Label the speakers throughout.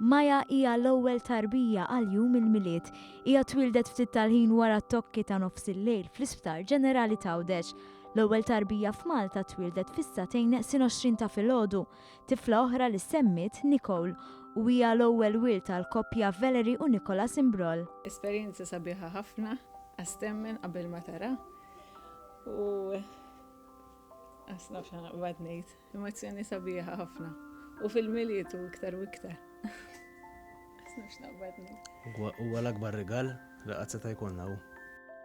Speaker 1: Maja hija l-ewwel tarbija għal jum il-milied. Hija twildet ftit tal-ħin wara t-tokki ta' nofs il-lejl fl-Isptar Ġenerali ta' Għawdex. L-ewwel tarbija f'Malta twildet fis-satejn 20 ta' filgħodu. Tifla oħra li semmit Nicole u hija l-ewwel wild tal-koppja Valerie u Nicholas Imbrol.
Speaker 2: Esperjenza sabiħa ħafna, għastemmen qabel ma tara. U għasna xana bad ngħid, emozzjoni sabiħa ħafna. U fil-miliet u iktar u iktar. Għasna xana bad ngħid.
Speaker 3: Huwa l-akbar rigal li qatt seta' jkollna hu.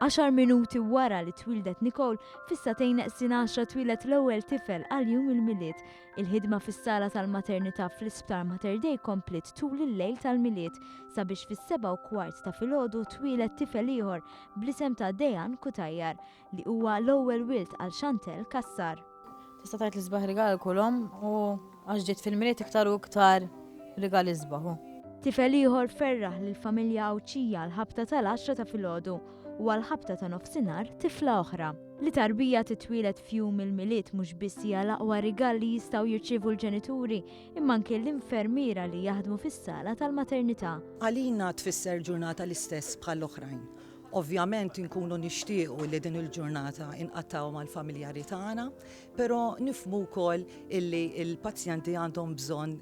Speaker 1: 10 minuti wara li twildet Nicole, fis-satejn 10 twilet l-ewwel tifel għal jum il-milied. Il-ħidma fis-sala tal-maternità fl-Isptar Mater Dei komplet tul il-lejl tal-milied sabiex fis-7:15 ta' filgħodu twilet tifel ieħor bl-isem ta' Dejan Kutajjar li huwa l-ewwel wild għal Chantel Kassar.
Speaker 4: Tista' tgħid li sbaħ rigal kulhom u għax ġiet fil-miliet iktar u iktar rigal isbaħu.
Speaker 1: Tifel ieħor ferraħ lill-familja Awċija l-ħabta tal-10 ta' filgħodu u għal-ħabta ta' nofsinhar tifla oħra. Li tarbija titwilet fjum il-milied mhux biss hija l-aqwa rigal li jistgħu jirċievu l-ġenituri imma anke l-infermiera li jaħdmu fis-sala tal-maternità.
Speaker 5: Għalina tfisser ġurnata l-istess bħall-oħrajn. Ovvjament inkunu nixtiequ li din il-ġurnata inqattaw mal-familjari tagħna, però nifhmu wkoll illi l-pazjenti għandhom bżonn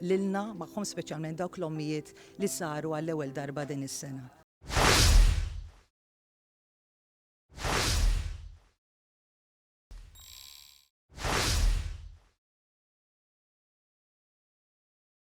Speaker 5: lilna magħhom speċjalment dawk l-ommijiet li saru għall-ewwel darba din is-sena.